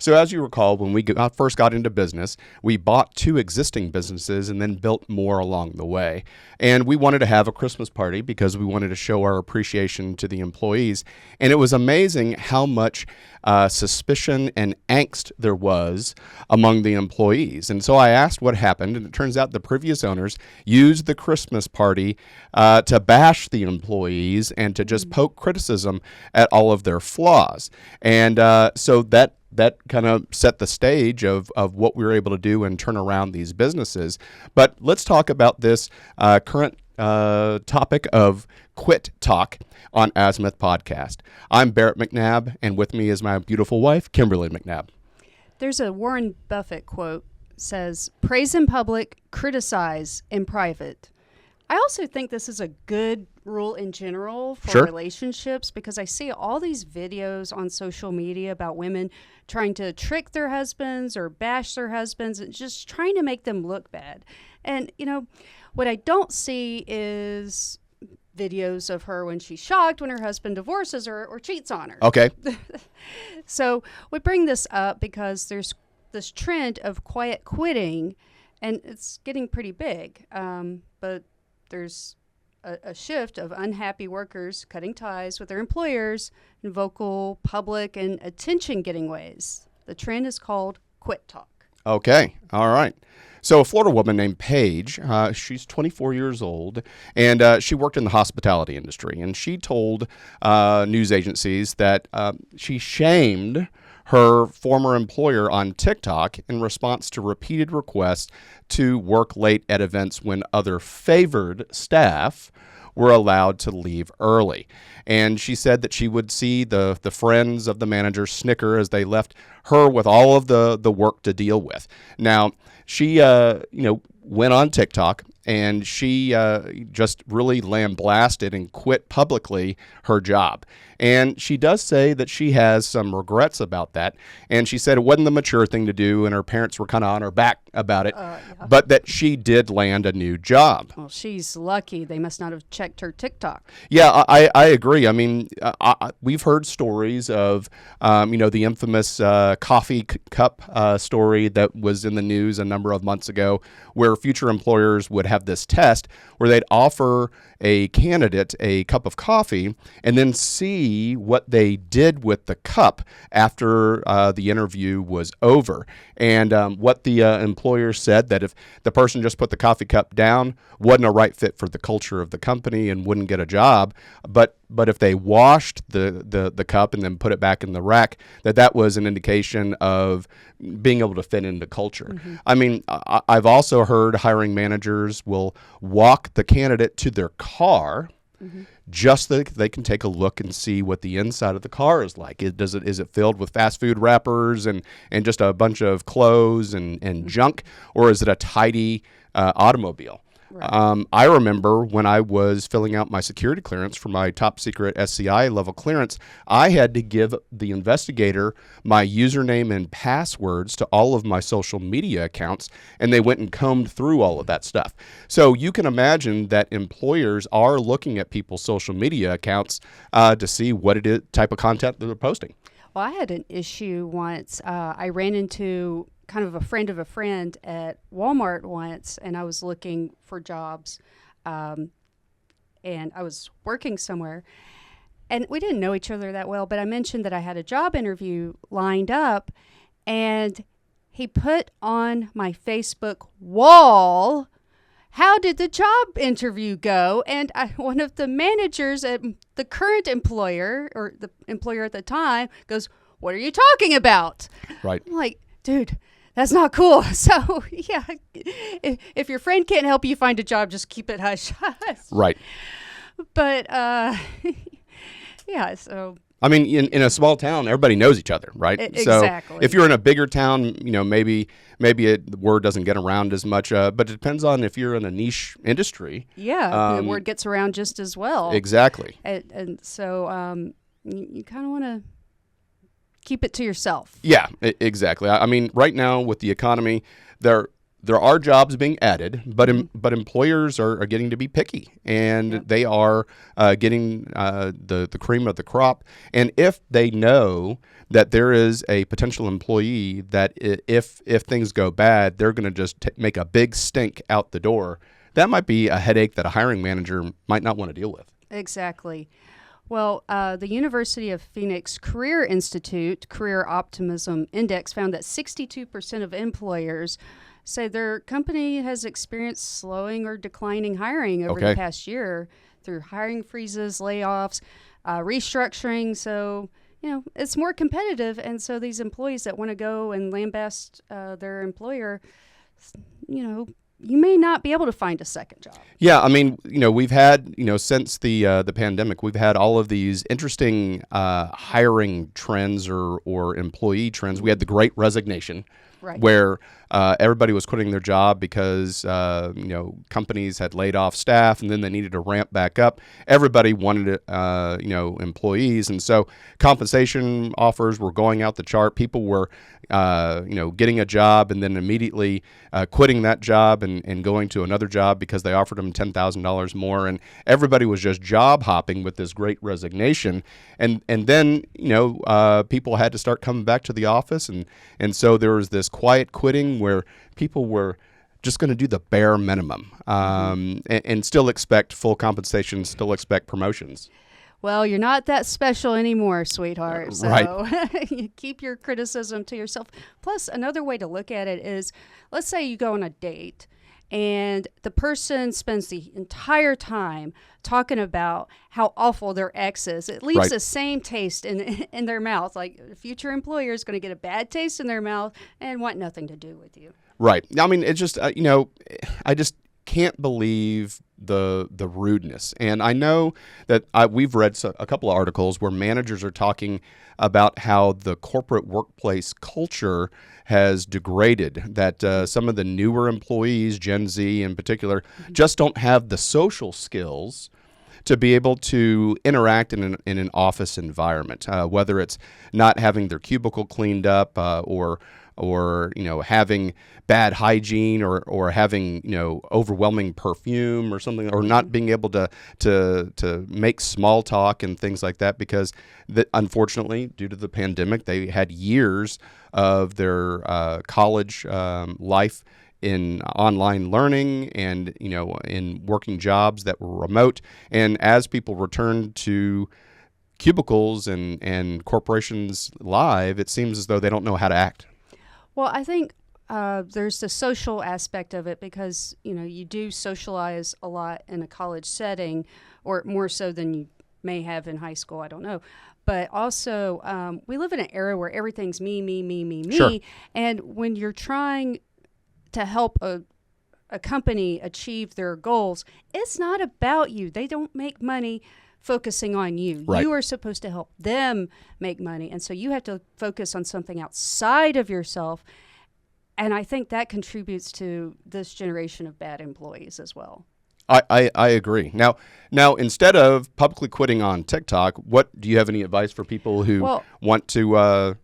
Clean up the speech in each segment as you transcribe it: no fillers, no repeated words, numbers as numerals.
So as you recall, when we first got into business, we bought 2 existing businesses and then built more along the way. And we wanted to have a Christmas party because we wanted to show our appreciation to the employees. And it was amazing how much suspicion and angst there was among the employees. And so I asked what happened, and it turns out the previous owners used the Christmas party to bash the employees and to just poke criticism at all of their flaws. And so that kind of set the stage of what we were able to do and turn around these businesses. But let's talk about this current topic of quit talk on Azimuth Podcast. I'm Barrett McNabb, and with me is my beautiful wife, Kimberly McNabb. There's a Warren Buffett quote, says, praise in public, criticize in private. I also think this is a good rule in general for relationships, because I see all these videos on social media about women trying to trick their husbands or bash their husbands and just trying to make them look bad. And, what I don't see is videos of her when she's shocked when her husband divorces her or cheats on her. Okay. So we bring this up because there's this trend of quiet quitting, and it's getting pretty big. But there's a shift of unhappy workers cutting ties with their employers in vocal, public, and attention-getting ways. The trend is called quit talk. Okay. All right. So a Florida woman named Paige, she's 24 years old, and she worked in the hospitality industry. And she told news agencies that she shamed her former employer on TikTok in response to repeated requests to work late at events when other favored staff were allowed to leave early. And she said that she would see the friends of the manager snicker as they left her with all of the work to deal with. Now, she went on TikTok, and she just really lambasted and quit publicly her job. And she does say that she has some regrets about that. And she said it wasn't the mature thing to do, and her parents were kind of on her back about it, but that she did land a new job. Well, she's lucky. They must not have checked her TikTok. Yeah, I agree. I mean, we've heard stories of, the infamous coffee cup story that was in the news a number of months ago, where future employers would have this test where they'd offer a candidate a cup of coffee and then see what they did with the cup after the interview was over. And what the employer said, that if the person just put the coffee cup down, wasn't a right fit for the culture of the company and wouldn't get a job. But if they washed the cup and then put it back in the rack, that was an indication of being able to fit into culture. Mm-hmm. I mean, I've also heard hiring managers will walk the candidate to their car, mm-hmm. just so they can take a look and see what the inside of the car is like. Is it filled with fast food wrappers and just a bunch of clothes and mm-hmm. junk, or is it a tidy automobile? Right. I remember when I was filling out my security clearance for my top secret SCI level clearance, I had to give the investigator my username and passwords to all of my social media accounts, and they went and combed through all of that stuff. So you can imagine that employers are looking at people's social media accounts to see what it is, type of content that they're posting. Well, I had an issue once. I ran into kind of a friend of a friend at Walmart once, and I was looking for jobs, and I was working somewhere, and we didn't know each other that well, but I mentioned that I had a job interview lined up, and he put on my Facebook wall, how did the job interview go? And one of the managers at the current employer, or the employer at the time, goes, what are you talking about? Right. I'm like, dude, that's not cool. So, yeah, if your friend can't help you find a job, just keep it hush-hush. Right. But, yeah, so. I mean, in a small town, everybody knows each other, right? Exactly. So if you're in a bigger town, maybe the word doesn't get around as much, but it depends on if you're in a niche industry. Yeah, the word gets around just as well. Exactly. And so you kind of want to keep it to yourself. Yeah, exactly. I mean, right now with the economy, there are jobs being added, but employers are getting to be picky, and they are getting the cream of the crop. And if they know that there is a potential employee that if things go bad, they're going to just make a big stink out the door, that might be a headache that a hiring manager might not want to deal with. Exactly. Well, the University of Phoenix Career Institute Career Optimism Index found that 62% of employers say their company has experienced slowing or declining hiring over the past year through hiring freezes, layoffs, restructuring. So, it's more competitive. And so these employees that want to go and lambaste their employer, you may not be able to find a second job. Yeah, I mean, we've had, since the pandemic, we've had all of these interesting hiring trends or employee trends. We had the Great Resignation, where everybody was quitting their job because companies had laid off staff, and then they needed to ramp back up. Everybody wanted employees, and so compensation offers were going out the chart. People were getting a job and then immediately quitting that job and going to another job because they offered them $10,000 more, and everybody was just job hopping with this Great Resignation. And then people had to start coming back to the office, and so there was this quiet quitting where people were just going to do the bare minimum and still expect full compensation, still expect promotions. Well, you're not that special anymore, sweetheart. So Right. You keep your criticism to yourself. Plus, another way to look at it is, let's say you go on a date and the person spends the entire time talking about how awful their ex is. It leaves the same taste in their mouth. Like, a future employer is going to get a bad taste in their mouth and want nothing to do with you. Right. I mean, it's just, I just can't believe the rudeness. And I know that we've read a couple of articles where managers are talking about how the corporate workplace culture has degraded, that some of the newer employees, Gen Z in particular, just don't have the social skills to be able to interact in an office environment, whether it's not having their cubicle cleaned up or having bad hygiene or having overwhelming perfume or something, or not being able to make small talk and things like that, because unfortunately, due to the pandemic, they had years of their college life in online learning and in working jobs that were remote. And as people returned to cubicles and corporations live, it seems as though they don't know how to act. Well, I think there's the social aspect of it, because you do socialize a lot in a college setting, or more so than you may have in high school. I don't know. But also, we live in an era where everything's me, me, me, me, me. Sure. And when you're trying to help a company achieve their goals, it's not about you. They don't make money focusing on you. Right. You are supposed to help them make money. And so you have to focus on something outside of yourself. And I think that contributes to this generation of bad employees as well. I agree. Now, instead of publicly quitting on TikTok, do you have any advice for people who want to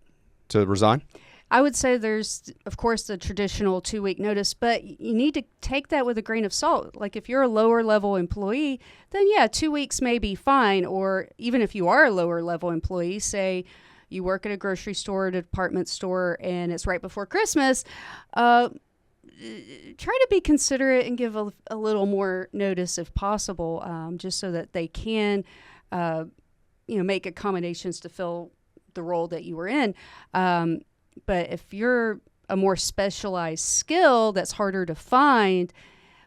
resign? I would say there's, of course, the traditional 2-week notice, but you need to take that with a grain of salt. Like, if you're a lower level employee, then 2 weeks may be fine. Or even if you are a lower level employee, say you work at a grocery store, a department store, and it's right before Christmas, try to be considerate and give a little more notice if possible, just so that they can, make accommodations to fill the role that you were in. But if you're a more specialized skill that's harder to find,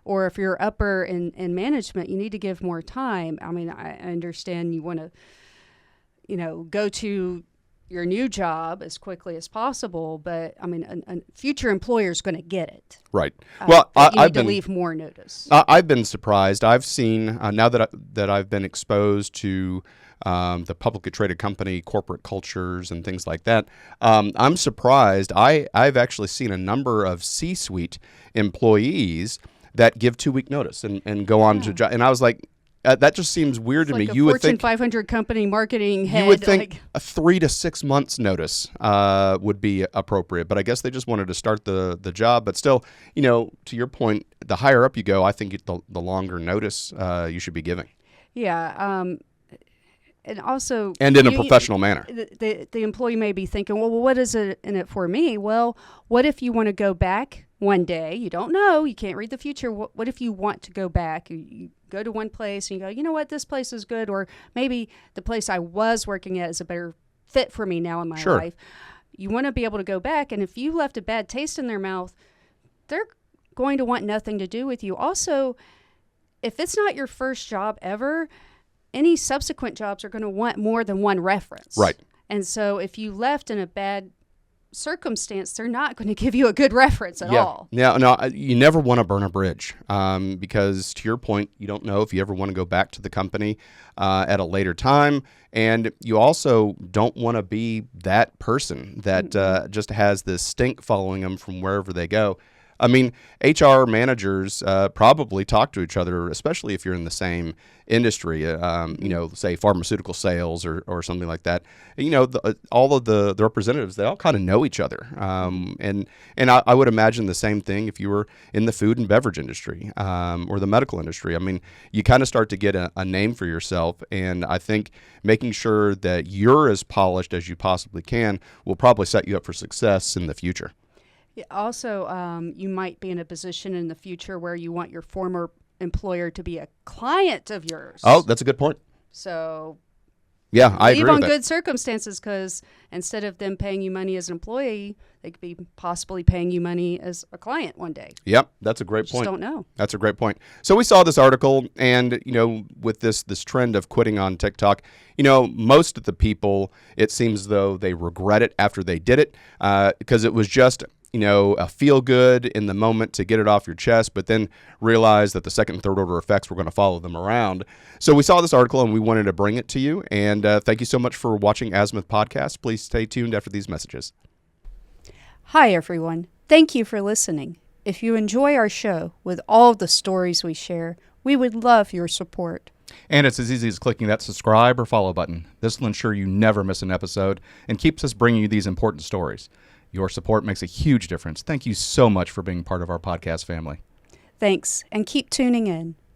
or if you're upper in management, you need to give more time. I mean, I understand you want to, go to your new job as quickly as possible, but I mean, a future employer is going to get it. Right. Well, you need to leave more notice. I've been surprised. I've seen now that I've been exposed to the publicly traded company corporate cultures and things like that. I'm surprised. I've actually seen a number of C-suite employees that give 2-week notice and go on to job. And I was like, that just seems weird It's to me. like a You would Fortune think 500 company marketing head. you would think like, a 3 to 6 months notice would be appropriate, but I guess they just wanted to start the job. But still, to your point, the higher up you go, I think the longer notice you should be giving, yeah. And also, and in a professional manner. The employee may be thinking, well, what is it in it for me? Well, what if you want to go back one day? You don't know. You can't read the future. What if you want to go back? You go to one place and you go, you know what, this place is good. Or maybe the place I was working at is a better fit for me now in my life. You want to be able to go back. And if you left a bad taste in their mouth, they're going to want nothing to do with you. Also, if it's not your first job ever, any subsequent jobs are going to want more than one reference. Right. And so if you left in a bad circumstance, they're not going to give you a good reference at all. Yeah, no, you never want to burn a bridge because, to your point, you don't know if you ever want to go back to the company at a later time. And you also don't want to be that person that just has this stink following them from wherever they go. I mean, HR managers probably talk to each other, especially if you're in the same industry, say pharmaceutical sales or something like that. All of the representatives, they all kind of know each other. And I would imagine the same thing if you were in the food and beverage industry or the medical industry. I mean, you kind of start to get a name for yourself. And I think making sure that you're as polished as you possibly can will probably set you up for success in the future. Also, you might be in a position in the future where you want your former employer to be a client of yours. Oh, that's a good point. So, yeah, I agree leave on with that. good circumstances, because instead of them paying you money as an employee, they could be possibly paying you money as a client one day. Yep, that's a great Just point. don't know. That's a great point. So we saw this article, and with this trend of quitting on TikTok, most of the people, it seems though they regret it after they did it because it was just a feel good in the moment to get it off your chest, but then realize that the second and third order effects were going to follow them around. So we saw this article and we wanted to bring it to you. And thank you so much for watching Azimuth Podcast. Please stay tuned after these messages. Hi, everyone. Thank you for listening. If you enjoy our show with all the stories we share, we would love your support. And it's as easy as clicking that subscribe or follow button. This will ensure you never miss an episode and keeps us bringing you these important stories. Your support makes a huge difference. Thank you so much for being part of our podcast family. Thanks, and keep tuning in.